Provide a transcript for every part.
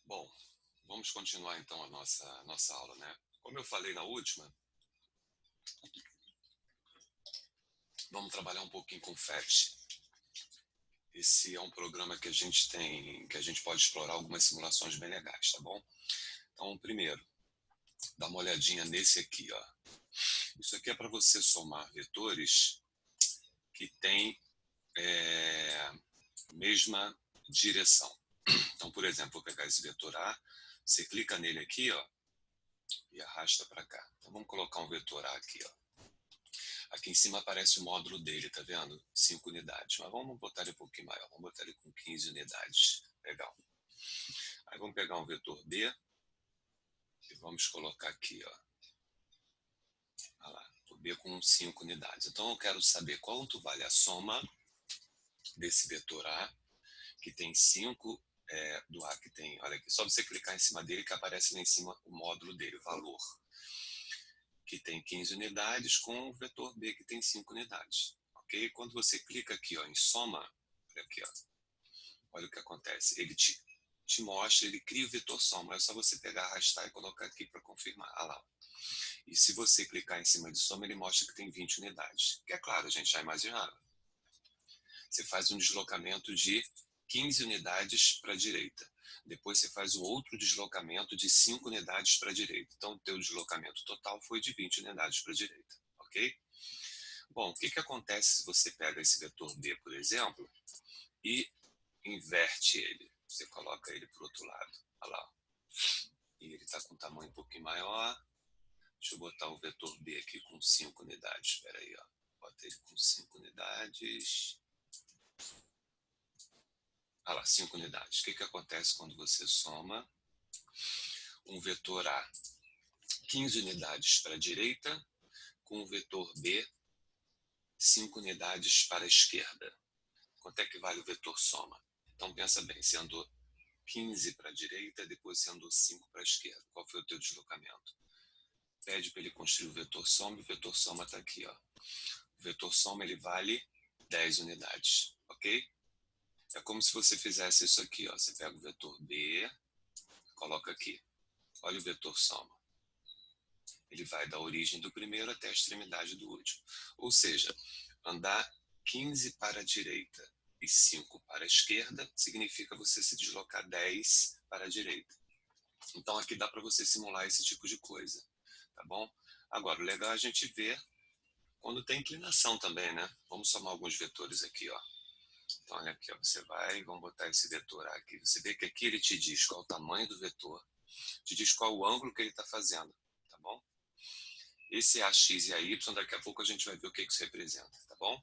Bom, vamos continuar então a nossa aula, né? Como eu falei na última, vamos trabalhar um pouquinho com FET. Esse é um programa que a gente tem, que a gente pode explorar algumas simulações bem legais, tá bom? Então, primeiro, dá uma olhadinha nesse aqui, ó. Isso aqui é para você somar vetores que têm mesma direção. Então, por exemplo, vou pegar esse vetor A, você clica nele aqui, ó, e arrasta para cá. Então, vamos colocar um vetor A aqui, ó. Aqui em cima aparece o módulo dele, tá vendo? 5 unidades. Mas vamos botar ele um pouquinho maior. Vamos botar ele com 15 unidades. Legal. Aí vamos pegar um vetor B e vamos colocar aqui, ó. Olha lá, o B com 5 unidades. Então eu quero saber quanto vale a soma desse vetor A, que tem 5, do A que tem, olha aqui, só você clicar em cima dele que aparece lá em cima o módulo dele, o valor, que tem 15 unidades, com o vetor B que tem 5 unidades. Ok? Quando você clica aqui, ó, em soma, olha aqui, ó, olha o que acontece. Ele te mostra, ele cria o vetor soma. É só você pegar, arrastar e colocar aqui para confirmar. Ah lá. E se você clicar em cima de soma, ele mostra que tem 20 unidades. Que é claro, a gente já imaginava. Você faz um deslocamento de 15 unidades para a direita. Depois você faz um outro deslocamento de 5 unidades para a direita. Então, o teu deslocamento total foi de 20 unidades para a direita. Ok? Bom, o que acontece se você pega esse vetor B, por exemplo, e inverte ele? Você coloca ele para o outro lado. Olha lá. E ele está com um tamanho um pouquinho maior. Deixa eu botar o vetor B aqui com 5 unidades. Espera aí, ó. Bota ele com 5 unidades. Olha lá, 5 unidades. O que acontece quando você soma um vetor A 15 unidades para a direita com o vetor B 5 unidades para a esquerda? Quanto é que vale o vetor soma? Então pensa bem, você andou 15 para a direita, depois você andou 5 para a esquerda. Qual foi o teu deslocamento? Pede para ele construir o vetor soma, e o vetor soma está aqui, ó. O vetor soma ele vale 10 unidades, ok? É como se você fizesse isso aqui, ó. Você pega o vetor B, coloca aqui. Olha o vetor soma. Ele vai da origem do primeiro até a extremidade do último. Ou seja, andar 15 para a direita e 5 para a esquerda significa você se deslocar 10 para a direita. Então aqui dá para você simular esse tipo de coisa, tá bom? Agora, o legal é a gente ver quando tem inclinação também, né? Vamos somar alguns vetores aqui, ó. Então olha aqui, ó, você vai, vamos botar esse vetor aqui. Você vê que aqui ele te diz qual o tamanho do vetor, te diz qual o ângulo que ele está fazendo, tá bom? Esse AX e AY, daqui a pouco a gente vai ver o que isso representa, tá bom?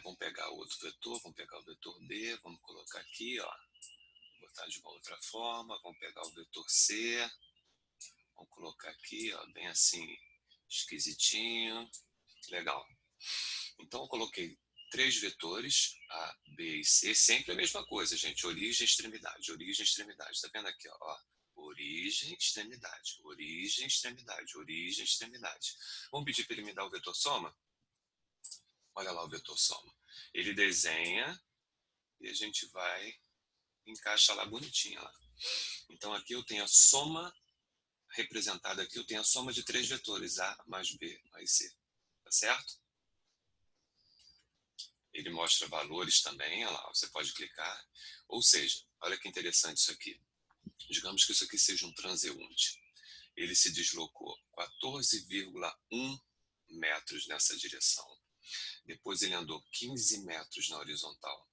Vamos pegar outro vetor, vamos pegar o vetor B, vamos colocar aqui, ó. Vou botar de uma outra forma, vamos pegar o vetor C, vamos colocar aqui, ó, bem assim, esquisitinho. Legal. Então eu coloquei 3 vetores, A, B e C, sempre a mesma coisa, gente, origem, extremidade, tá vendo aqui, ó, origem, extremidade, origem, extremidade, origem, extremidade. Vamos pedir para ele me dar o vetor soma? Olha lá o vetor soma. Ele desenha e a gente vai encaixar lá bonitinho, lá. Então aqui eu tenho a soma representada aqui, eu tenho a soma de 3 vetores, A mais B mais C, tá certo? Ele mostra valores também, olha lá, você pode clicar. Ou seja, olha que interessante isso aqui. Digamos que isso aqui seja um transeunte. Ele se deslocou 14,1 metros nessa direção. Depois ele andou 15 metros na horizontal.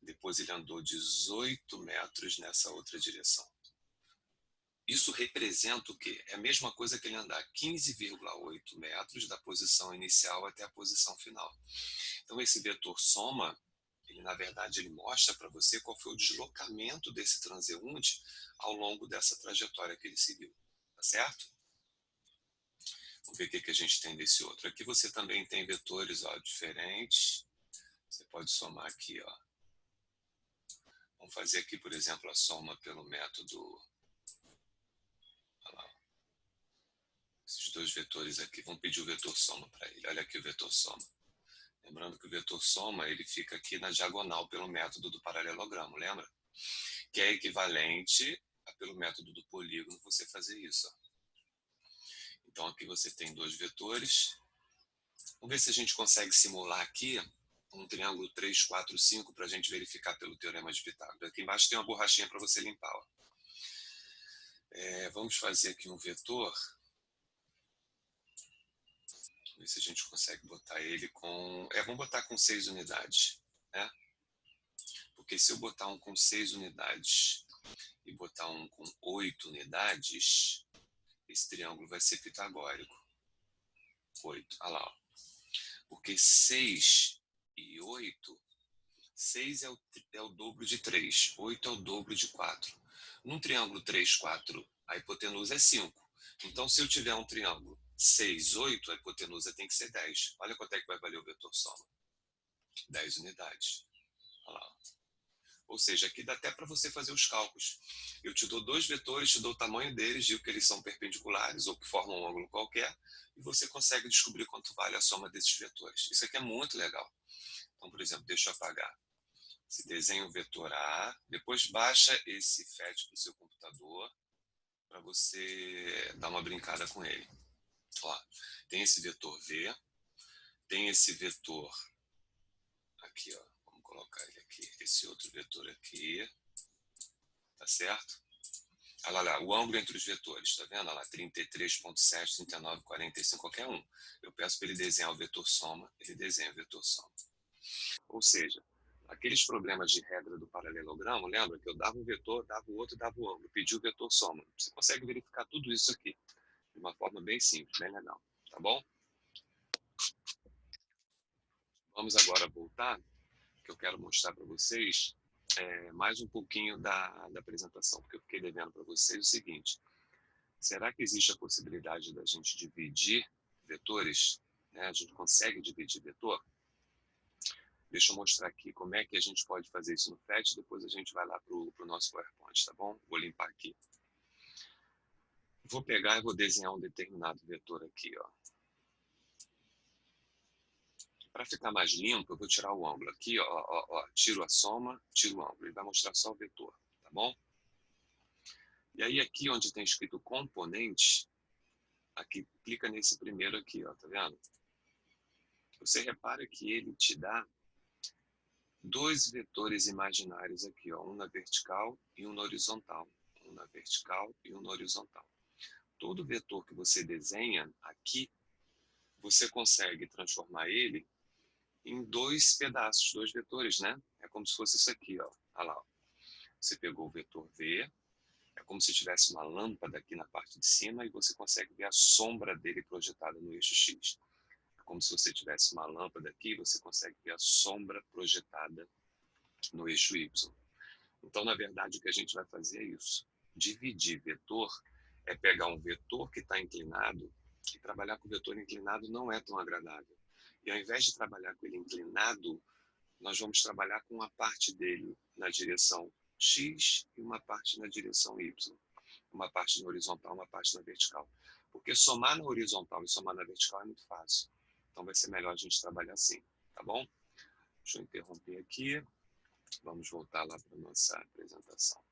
Depois ele andou 18 metros nessa outra direção. Isso representa o quê? É a mesma coisa que ele andar 15,8 metros da posição inicial até a posição final. Então esse vetor soma, ele na verdade ele mostra para você qual foi o deslocamento desse transeunte ao longo dessa trajetória que ele seguiu, tá certo? Vamos ver o que a gente tem desse outro. Aqui você também tem vetores, ó, diferentes. Você pode somar aqui, ó. Vamos fazer aqui, por exemplo, a soma pelo método. Olha lá. Esses 2 vetores aqui, vamos pedir o vetor soma para ele. Olha aqui o vetor soma. Lembrando que o vetor soma ele fica aqui na diagonal pelo método do paralelogramo, lembra? que é equivalente a, pelo método do polígono, você fazer isso. Ó. Então, aqui você tem dois vetores. Vamos ver se a gente consegue simular aqui um triângulo 3, 4, 5 para a gente verificar pelo Teorema de Pitágoras. Aqui embaixo tem uma borrachinha para você limpar. Ó. Vamos fazer aqui um vetor. Ver se a gente consegue botar ele com... vamos botar com 6 unidades. Né? Porque se eu botar um com 6 unidades e botar um com 8 unidades, esse triângulo vai ser pitagórico. 8, olha lá. Ó. Porque 6 e 8, 6 é o dobro de 3, 8 é o dobro de 4. Num triângulo 3, 4, a hipotenusa é 5. Então, se eu tiver um triângulo 6, 8, a hipotenusa tem que ser 10. Olha quanto é que vai valer o vetor soma. 10 unidades. Olha lá. Ou seja, aqui dá até para você fazer os cálculos. Eu te dou dois vetores, te dou o tamanho deles, digo que eles são perpendiculares ou que formam um ângulo qualquer, e você consegue descobrir quanto vale a soma desses vetores. Isso aqui é muito legal. Então, por exemplo, deixa eu apagar. Você desenha o vetor A, depois baixa esse FET para o seu computador, para você dar uma brincada com ele. Ó, tem esse vetor V, tem esse vetor aqui, ó. Vamos colocar ele aqui, esse outro vetor aqui, tá certo? Olha lá, o ângulo entre os vetores, tá vendo? Olha lá, 33,7, 39, 45, qualquer um. Eu peço para ele desenhar o vetor soma, ele desenha o vetor soma. Ou seja, aqueles problemas de regra do paralelogramo, lembra que eu dava um vetor, dava o outro, dava o ângulo, pedi o vetor soma. Você consegue verificar tudo isso aqui, de uma forma bem simples, bem legal, tá bom? Vamos agora voltar, que eu quero mostrar para vocês mais um pouquinho da apresentação, porque eu fiquei devendo para vocês o seguinte: será que existe a possibilidade da gente dividir vetores? Né? A gente consegue dividir vetor? Deixa eu mostrar aqui como é que a gente pode fazer isso no FET, depois a gente vai lá para o nosso PowerPoint, tá bom? Vou limpar aqui. Vou pegar e vou desenhar um determinado vetor aqui, ó. Para ficar mais limpo, eu vou tirar o ângulo aqui, ó, tiro a soma, tiro o ângulo. Ele vai mostrar só o vetor, tá bom? E aí aqui onde tem escrito componente, aqui, clica nesse primeiro aqui, ó, tá vendo? Você repara que ele te dá dois vetores imaginários aqui, ó, um na vertical e um na horizontal. Um na vertical e um na horizontal. Todo vetor que você desenha aqui, você consegue transformar ele em dois pedaços, dois vetores, né? É como se fosse isso aqui, ó. Olha lá, ó. Você pegou o vetor V, é como se tivesse uma lâmpada aqui na parte de cima e você consegue ver a sombra dele projetada no eixo X. É como se você tivesse uma lâmpada aqui e você consegue ver a sombra projetada no eixo Y. Então, na verdade, o que a gente vai fazer é isso. Dividir vetor é pegar um vetor que está inclinado, e trabalhar com o vetor inclinado não é tão agradável. E ao invés de trabalhar com ele inclinado, nós vamos trabalhar com uma parte dele na direção X e uma parte na direção Y. Uma parte na horizontal, uma parte na vertical. Porque somar na horizontal e somar na vertical é muito fácil. Então vai ser melhor a gente trabalhar assim, tá bom? Deixa eu interromper aqui. Vamos voltar lá para a nossa apresentação.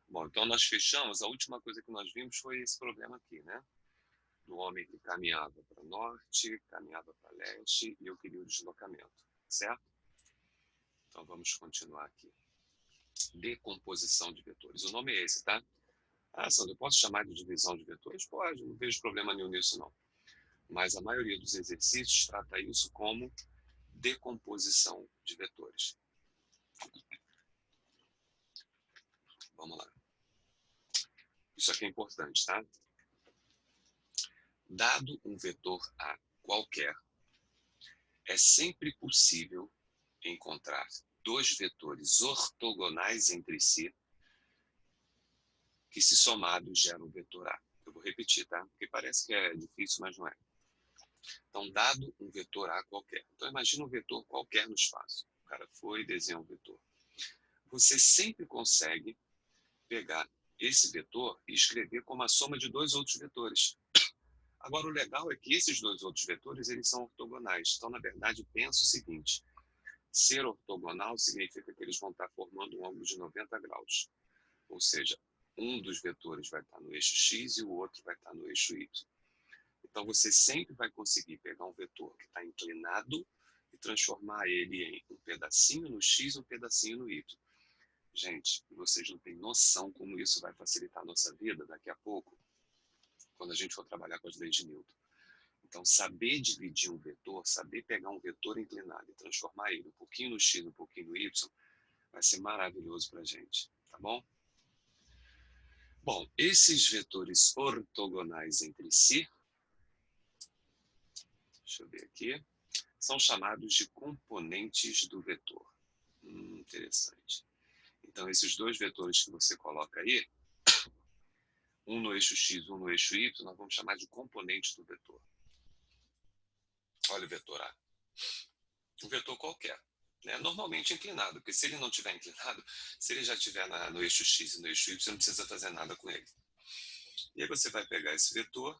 Bom, então nós fechamos, a última coisa que nós vimos foi esse problema aqui, né? Do homem que caminhava para norte, caminhava para leste e eu queria o deslocamento, certo? Então vamos continuar aqui. Decomposição de vetores. O nome é esse, tá? Ah, Sandro, eu posso chamar de divisão de vetores? Pode, não vejo problema nenhum nisso não. Mas a maioria dos exercícios trata isso como decomposição de vetores. Vamos lá. Isso aqui é importante, tá? Dado um vetor A qualquer, é sempre possível encontrar dois vetores ortogonais entre si que, se somados, geram um vetor A. Eu vou repetir, tá? Porque parece que é difícil, mas não é. Então, dado um vetor A qualquer. Então, imagina um vetor qualquer no espaço. O cara foi e desenhou um vetor. Você sempre consegue pegar esse vetor e escrever como a soma de dois outros vetores. Agora, o legal é que esses dois outros vetores eles são ortogonais. Então, na verdade, pensa o seguinte. Ser ortogonal significa que eles vão estar formando um ângulo de 90 graus. Ou seja, um dos vetores vai estar no eixo X e o outro vai estar no eixo Y. Então, você sempre vai conseguir pegar um vetor que está inclinado e transformar ele em um pedacinho no X e um pedacinho no Y. Gente, vocês não têm noção como isso vai facilitar a nossa vida daqui a pouco, quando a gente for trabalhar com as leis de Newton. Então, saber dividir um vetor, saber pegar um vetor inclinado e transformar ele um pouquinho no X, um pouquinho no Y, vai ser maravilhoso para a gente, tá bom? Bom, esses vetores ortogonais entre si, deixa eu ver aqui, são chamados de componentes do vetor. Interessante. Então, esses dois vetores que você coloca aí, um no eixo X, um no eixo Y, nós vamos chamar de componentes do vetor. Olha o vetor A. Um vetor qualquer, né? Normalmente inclinado, porque se ele não estiver inclinado, se ele já estiver no eixo X e no eixo Y, você não precisa fazer nada com ele. E aí você vai pegar esse vetor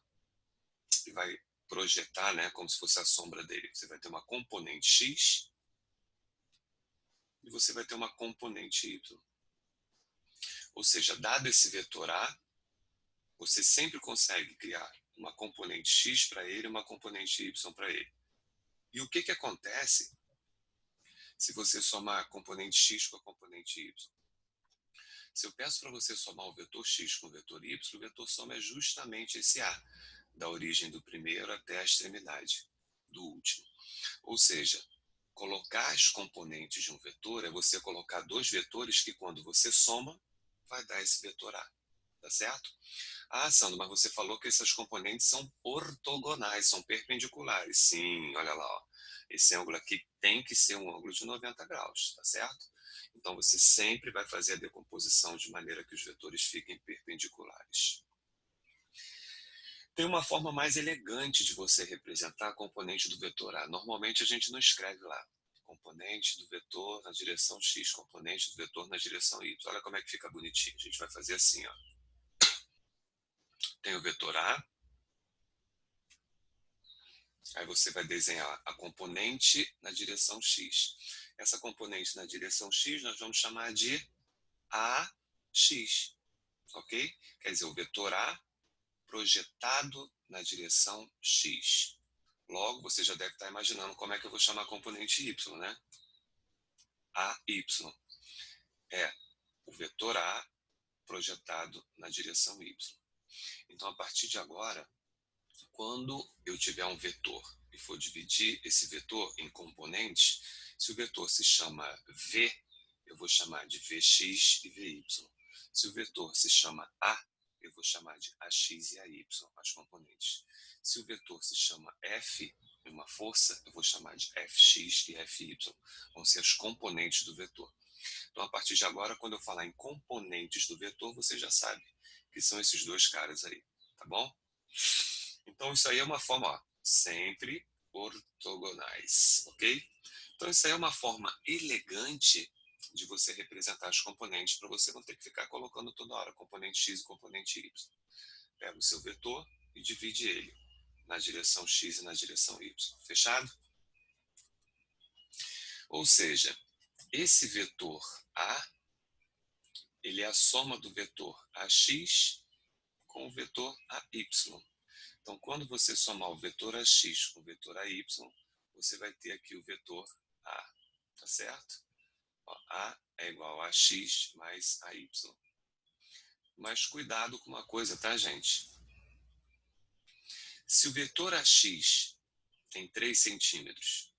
e vai projetar, né, como se fosse a sombra dele. Você vai ter uma componente X e você vai ter uma componente Y. Ou seja, dado esse vetor A, você sempre consegue criar uma componente X para ele e uma componente Y para ele. E o que acontece se você somar a componente X com a componente Y? Se eu peço para você somar o vetor X com o vetor Y, o vetor soma é justamente esse A, da origem do primeiro até a extremidade do último. Ou seja, colocar as componentes de um vetor é você colocar dois vetores que, quando você soma, vai dar esse vetor A. Tá certo? Ah, Sandro, mas você falou que essas componentes são ortogonais, são perpendiculares. Sim, olha lá, ó. Esse ângulo aqui tem que ser um ângulo de 90 graus, tá certo? Então, você sempre vai fazer a decomposição de maneira que os vetores fiquem perpendiculares. Tem uma forma mais elegante de você representar a componente do vetor A. Normalmente, a gente não escreve lá. Componente do vetor na direção X, componente do vetor na direção Y. Olha como é que fica bonitinho. A gente vai fazer assim, ó. Tem o vetor A. Aí você vai desenhar a componente na direção X. Essa componente na direção X nós vamos chamar de AX. Ok? Quer dizer, o vetor A projetado na direção X. Logo, você já deve estar imaginando como é que eu vou chamar a componente Y, né? AY. É o vetor A projetado na direção Y. Então, a partir de agora, quando eu tiver um vetor e for dividir esse vetor em componentes, se o vetor se chama V, eu vou chamar de Vx e Vy. Se o vetor se chama A, eu vou chamar de Ax e AY, as componentes. Se o vetor se chama F, uma força, eu vou chamar de Fx e Fy. Vão ser as componentes do vetor. Então, a partir de agora, quando eu falar em componentes do vetor, você já sabe que são esses dois caras aí, tá bom? Então, isso aí é uma forma, ó, sempre ortogonais, ok? Então, isso aí é uma forma elegante de você representar as componentes para você não ter que ficar colocando toda hora componente X e componente Y. Pega o seu vetor e divide ele na direção X e na direção Y. Fechado? Ou seja, esse vetor A, ele é a soma do vetor AX com o vetor AY. Então, quando você somar o vetor AX com o vetor AY, você vai ter aqui o vetor A, tá certo? Ó, A é igual a AX mais AY. Mas cuidado com uma coisa, tá, gente? Se o vetor AX tem 3 centímetros,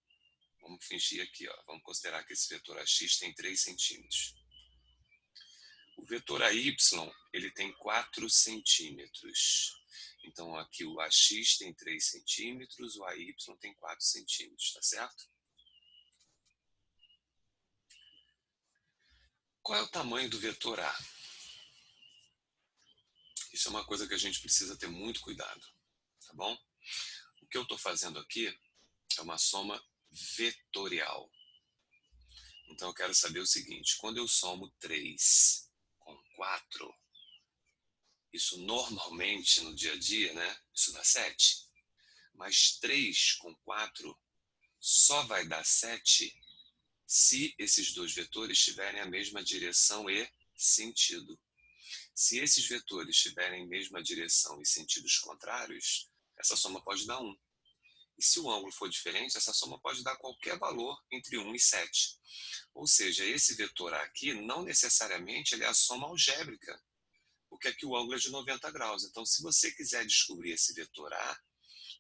vamos fingir aqui, ó, vamos considerar que esse vetor AX tem 3 centímetros. O vetor AY, ele tem 4 centímetros. Então, aqui o AX tem 3 centímetros, o AY tem 4 centímetros, tá certo? Qual é o tamanho do vetor A? Isso é uma coisa que a gente precisa ter muito cuidado, tá bom? O que eu estou fazendo aqui é uma soma vetorial. Então, eu quero saber o seguinte, quando eu somo 3 com 4, isso normalmente no dia a dia, né? Isso dá 7. Mas 3 com 4 só vai dar 7 se esses dois vetores tiverem a mesma direção e sentido. Se esses vetores tiverem a mesma direção e sentidos contrários, essa soma pode dar 1. E se o ângulo for diferente, essa soma pode dar qualquer valor entre 1 e 7. Ou seja, esse vetor A aqui, não necessariamente ele é a soma algébrica, porque aqui o ângulo é de 90 graus. Então, se você quiser descobrir esse vetor A,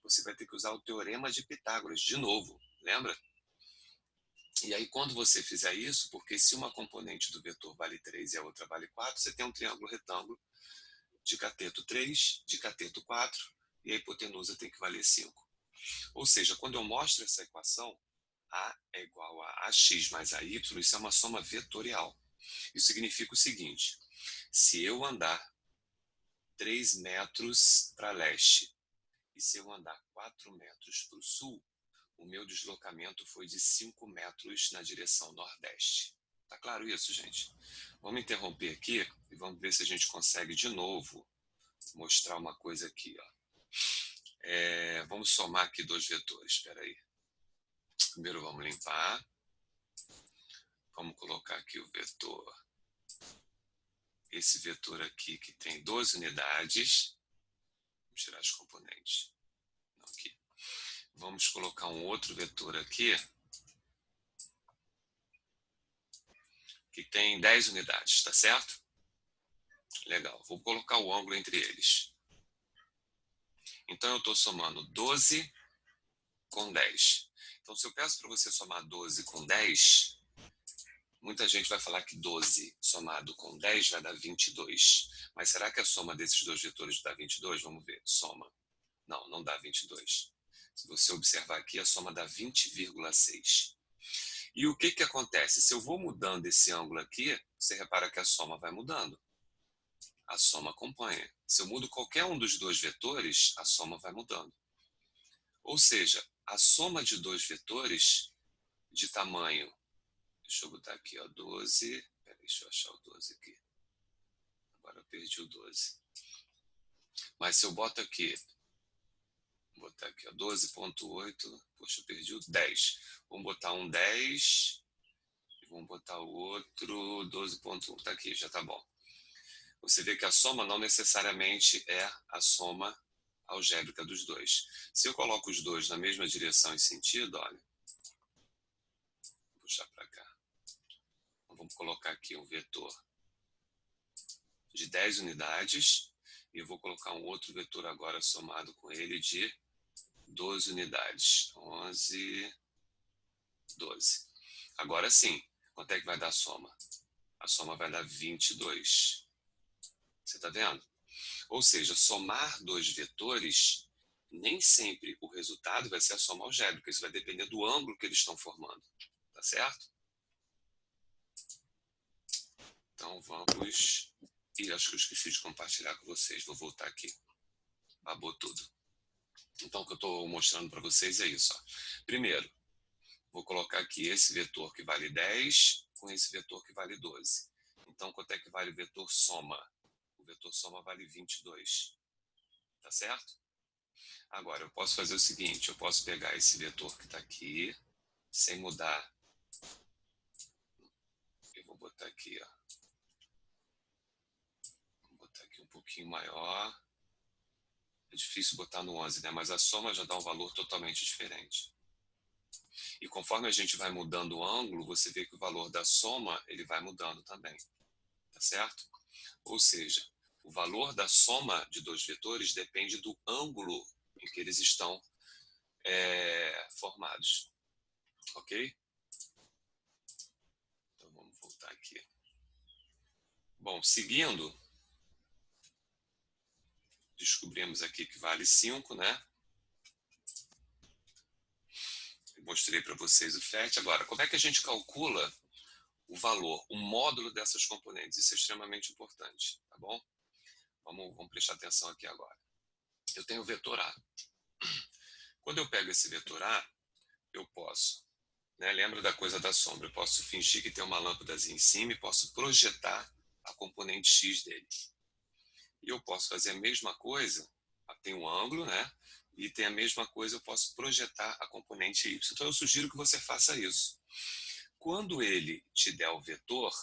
você vai ter que usar o teorema de Pitágoras, de novo, lembra? E aí, quando você fizer isso, porque se uma componente do vetor vale 3 e a outra vale 4, você tem um triângulo retângulo de cateto 3, de cateto 4, e a hipotenusa tem que valer 5. Ou seja, quando eu mostro essa equação, A é igual a AX mais AY, isso é uma soma vetorial. Isso significa o seguinte: se eu andar 3 metros para leste e se eu andar 4 metros para o sul, o meu deslocamento foi de 5 metros na direção nordeste. Tá claro isso, gente? Vamos interromper aqui e vamos ver se a gente consegue de novo mostrar uma coisa aqui. Ó. Vamos somar aqui dois vetores, espera aí. Primeiro vamos limpar. Vamos colocar aqui o vetor. Esse vetor aqui que tem 12 unidades. Vamos tirar as componentes. Não, aqui. Vamos colocar um outro vetor aqui que tem 10 unidades, tá certo? Legal. Vou colocar o ângulo entre eles. Então eu estou somando 12 com 10. Então se eu peço para você somar 12 com 10, muita gente vai falar que 12 somado com 10 vai dar 22. Mas será que a soma desses dois vetores dá 22? Vamos ver. Soma. Não, não dá 22. Se você observar aqui, a soma dá 20,6. E o que acontece? Se eu vou mudando esse ângulo aqui, você repara que a soma vai mudando. A soma acompanha. Se eu mudo qualquer um dos dois vetores, a soma vai mudando. Ou seja, a soma de dois vetores de tamanho, deixa eu botar aqui, ó, 12, deixa eu achar o 12 aqui. Agora eu perdi o 12. Mas se eu boto aqui, vou botar aqui, ó, 12,8, poxa, eu perdi o 10. Vamos botar um 10 e vamos botar o outro 12,1, tá aqui, já tá bom. Você vê que a soma não necessariamente é a soma algébrica dos dois. Se eu coloco os dois na mesma direção e sentido, olha, vou puxar para cá. Então, vamos colocar aqui um vetor de 10 unidades e eu vou colocar um outro vetor agora somado com ele de 12 unidades. 11, 12. Agora sim, quanto é que vai dar a soma? A soma vai dar 22. Você está vendo? Ou seja, somar dois vetores, nem sempre o resultado vai ser a soma algébrica. Isso vai depender do ângulo que eles estão formando. Tá certo? Então vamos... E acho que eu esqueci de compartilhar com vocês. Vou voltar aqui. Babou tudo. Então o que eu estou mostrando para vocês é isso. Ó. Primeiro, vou colocar aqui esse vetor que vale 10 com esse vetor que vale 12. Então quanto é que vale o vetor soma? O vetor soma vale 22. Tá certo? Agora, eu posso fazer o seguinte, eu posso pegar esse vetor que está aqui, sem mudar. Eu vou botar aqui, ó. Vou botar aqui um pouquinho maior. É difícil botar no 11, né? Mas a soma já dá um valor totalmente diferente. E conforme a gente vai mudando o ângulo, você vê que o valor da soma, ele vai mudando também. Tá certo? Ou seja, o valor da soma de dois vetores depende do ângulo em que eles estão formados. Ok? Então vamos voltar aqui. Bom, seguindo, descobrimos aqui que vale 5, né? Eu mostrei para vocês o FET. Agora, como é que a gente calcula o valor, o módulo dessas componentes? Isso é extremamente importante, tá bom? Vamos prestar atenção aqui agora. Eu tenho o vetor A. Quando eu pego esse vetor A, eu posso, né, lembra da coisa da sombra, eu posso fingir que tem uma lâmpadazinha em cima e posso projetar a componente X dele. E eu posso fazer a mesma coisa, tem um ângulo, né? E tem a mesma coisa, eu posso projetar a componente Y. Então eu sugiro que você faça isso. Quando ele te der o vetor,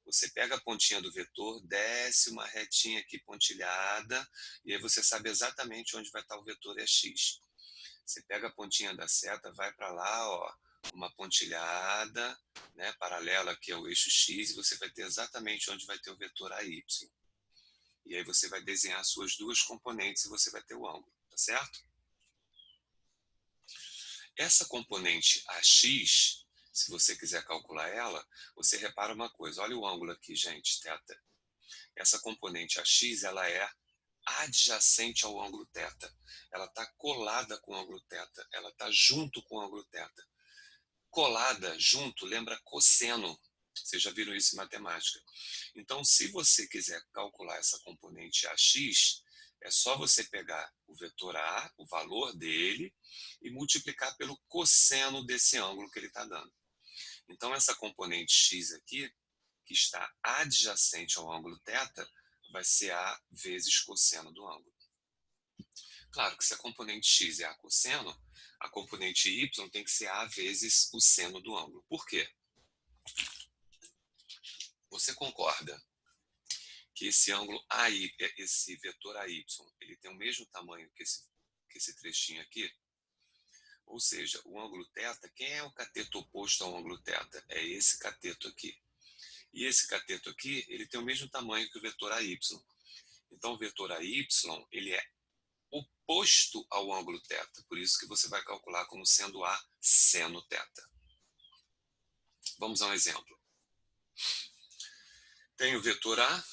você pega a pontinha do vetor, desce uma retinha aqui pontilhada, e aí você sabe exatamente onde vai estar o vetor é x. Você pega a pontinha da seta, vai para lá, ó, uma pontilhada, né, paralela aqui ao eixo x, e você vai ter exatamente onde vai ter o vetor AY. E aí você vai desenhar suas duas componentes e você vai ter o ângulo, tá certo? Essa componente AX, se você quiser calcular ela, você repara uma coisa, olha o ângulo aqui, gente, θ. Essa componente AX, ela é adjacente ao ângulo θ. Ela está colada com o ângulo θ. Ela está junto com o ângulo θ. Colada, junto, lembra cosseno. Vocês já viram isso em matemática. Então, se você quiser calcular essa componente AX, é só você pegar o vetor A, o valor dele, e multiplicar pelo cosseno desse ângulo que ele está dando. Então, essa componente x aqui, que está adjacente ao ângulo θ, vai ser A vezes cosseno do ângulo. Claro que se a componente x é A cosseno, a componente y tem que ser A vezes o seno do ângulo. Por quê? Você concorda que esse ângulo AI, esse vetor AY, ele tem o mesmo tamanho que esse trechinho aqui? Ou seja, o ângulo θ, quem é o cateto oposto ao ângulo θ? É esse cateto aqui. E esse cateto aqui, ele tem o mesmo tamanho que o vetor AY. Então, o vetor AY, ele é oposto ao ângulo θ. Por isso que você vai calcular como sendo A seno θ. Vamos a um exemplo. Tem o vetor A.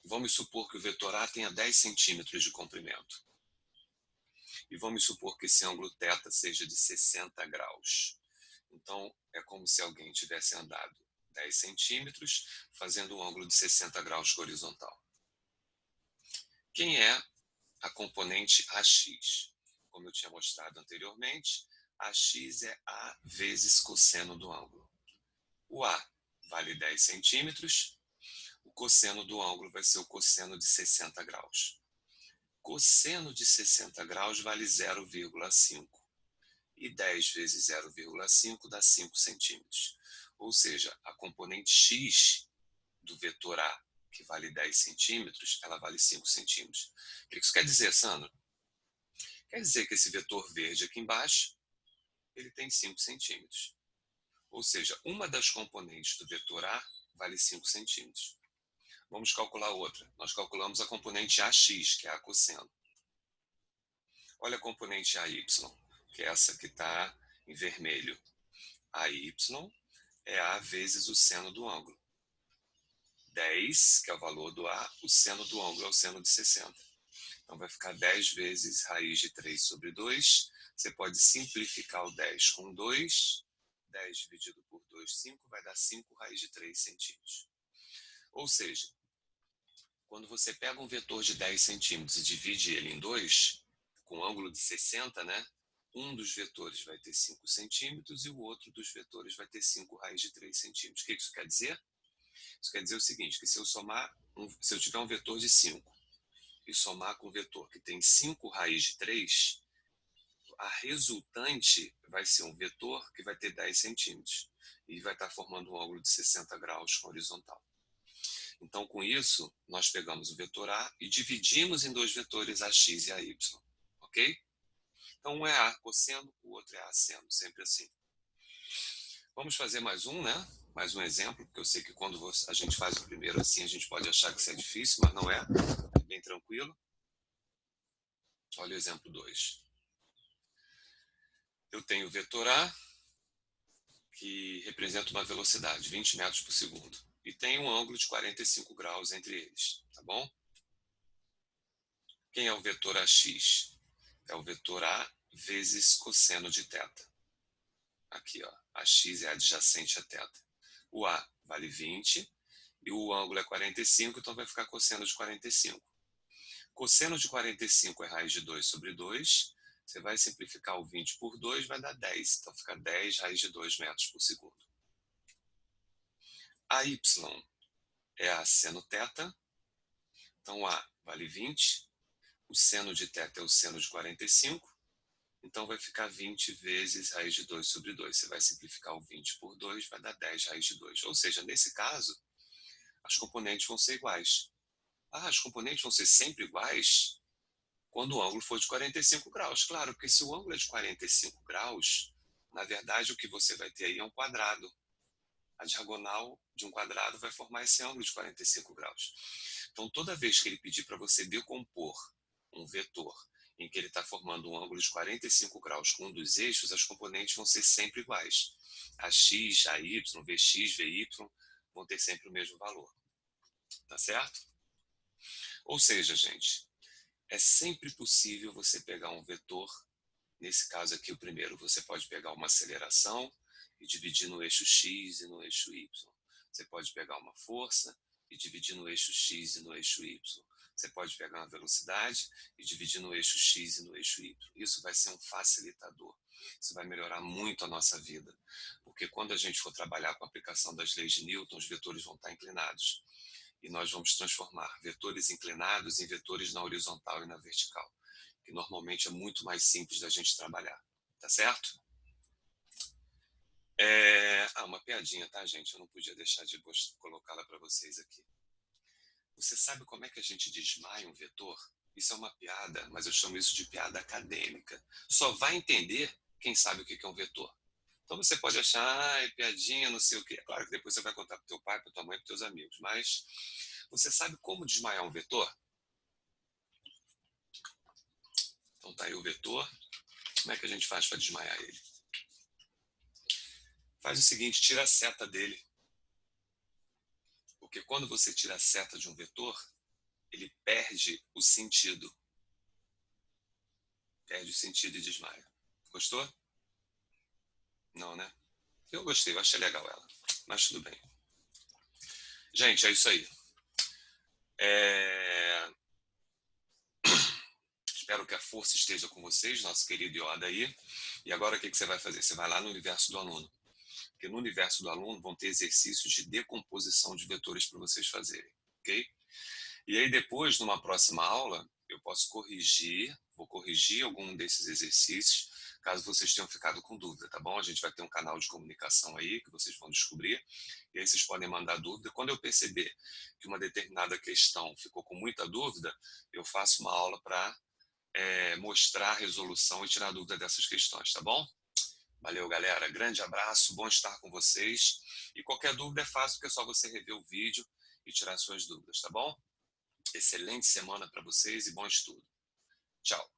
Vamos supor que o vetor A tenha 10 centímetros de comprimento. E vamos supor que esse ângulo θ seja de 60 graus. Então, é como se alguém tivesse andado 10 centímetros, fazendo um ângulo de 60 graus horizontal. Quem é a componente AX? Como eu tinha mostrado anteriormente, AX é A vezes cosseno do ângulo. O A vale 10 centímetros, o cosseno do ângulo vai ser o cosseno de 60 graus. Cosseno de 60 graus vale 0,5. E 10 vezes 0,5 dá 5 centímetros. Ou seja, a componente x do vetor A, que vale 10 centímetros, ela vale 5 centímetros. O que isso quer dizer, Sandro? Quer dizer que esse vetor verde aqui embaixo, ele tem 5 centímetros. Ou seja, uma das componentes do vetor A vale 5 centímetros. Vamos calcular outra. Nós calculamos a componente AX, que é a cosseno. Olha a componente AY, que é essa que está em vermelho. AY é A vezes o seno do ângulo. 10, que é o valor do A, o seno do ângulo é o seno de 60. Então vai ficar 10 vezes raiz de 3 sobre 2. Você pode simplificar o 10 com 2. 10 dividido por 2, 5, vai dar 5 raiz de 3 centímetros. Ou seja, quando você pega um vetor de 10 centímetros e divide ele em 2, com ângulo de 60, né? Um dos vetores vai ter 5 centímetros e o outro dos vetores vai ter 5 raiz de 3 centímetros. O que isso quer dizer? Isso quer dizer o seguinte, que se eu tiver um vetor de 5 e somar com um vetor que tem 5 raiz de 3, a resultante vai ser um vetor que vai ter 10 centímetros e vai estar formando um ângulo de 60 graus horizontal. Então, com isso, nós pegamos o vetor A e dividimos em dois vetores AX e AY, ok? Então, um é A cosseno, o outro é A seno, sempre assim. Vamos fazer mais um, né? Mais um exemplo, porque eu sei que quando a gente faz o primeiro assim, a gente pode achar que isso é difícil, mas não é. É bem tranquilo. Olha o exemplo 2. Eu tenho o vetor A, que representa uma velocidade, 20 metros por segundo. E tem um ângulo de 45 graus entre eles, tá bom? Quem é o vetor AX? É o vetor A vezes cosseno de θ. Aqui, ó, AX é adjacente a θ. O A vale 20 e o ângulo é 45, então vai ficar cosseno de 45. Cosseno de 45 é raiz de 2 sobre 2. Você vai simplificar o 20 por 2, vai dar 10. Então fica 10 raiz de 2 metros por segundo. A y é a seno θ. Então A vale 20. O seno de θ é o seno de 45. Então vai ficar 20 vezes raiz de 2 sobre 2. Você vai simplificar o 20 por 2, vai dar 10 raiz de 2. Ou seja, nesse caso, as componentes vão ser iguais. Ah, as componentes vão ser sempre iguais quando o ângulo for de 45 graus. Claro, porque se o ângulo é de 45 graus, na verdade o que você vai ter aí é um quadrado. A diagonal de um quadrado vai formar esse ângulo de 45 graus. Então, toda vez que ele pedir para você decompor um vetor em que ele está formando um ângulo de 45 graus com um dos eixos, as componentes vão ser sempre iguais. A x, a y, vx, vy vão ter sempre o mesmo valor. Tá certo? Ou seja, gente, é sempre possível você pegar um vetor. Nesse caso aqui, o primeiro, você pode pegar uma aceleração e dividir no eixo x e no eixo y. Você pode pegar uma força e dividir no eixo x e no eixo y. Você pode pegar uma velocidade e dividir no eixo x e no eixo y. Isso vai ser um facilitador. Isso vai melhorar muito a nossa vida. Porque quando a gente for trabalhar com a aplicação das leis de Newton, os vetores vão estar inclinados. E nós vamos transformar vetores inclinados em vetores na horizontal e na vertical, que normalmente é muito mais simples da gente trabalhar. Tá certo? Uma piadinha, tá, gente? Eu não podia deixar de colocá-la para vocês aqui. Você sabe como é que a gente desmaia um vetor? Isso é uma piada, mas eu chamo isso de piada acadêmica. Só vai entender quem sabe o que é um vetor. Então você pode achar, é piadinha, não sei o quê. Claro que depois você vai contar para o teu pai, para tua mãe, para teus amigos. Mas você sabe como desmaiar um vetor? Então tá aí o vetor. Como é que a gente faz para desmaiar ele? Faz o seguinte, tira a seta dele. Porque quando você tira a seta de um vetor, ele perde o sentido. Perde o sentido e desmaia. Gostou? Não, né? Eu gostei, eu achei legal ela. Mas tudo bem. Gente, é isso aí. Espero que a força esteja com vocês, nosso querido Yoda aí. E agora o que você vai fazer? Você vai lá no universo do aluno. Porque no universo do aluno vão ter exercícios de decomposição de vetores para vocês fazerem. Ok? E aí depois, numa próxima aula, eu posso vou corrigir algum desses exercícios, caso vocês tenham ficado com dúvida, tá bom? A gente vai ter um canal de comunicação aí, que vocês vão descobrir, e aí vocês podem mandar dúvida. Quando eu perceber que uma determinada questão ficou com muita dúvida, eu faço uma aula para mostrar a resolução e tirar dúvida dessas questões, tá bom? Valeu, galera. Grande abraço, bom estar com vocês. E qualquer dúvida é fácil, porque é só você rever o vídeo e tirar suas dúvidas, tá bom? Excelente semana para vocês e bom estudo. Tchau.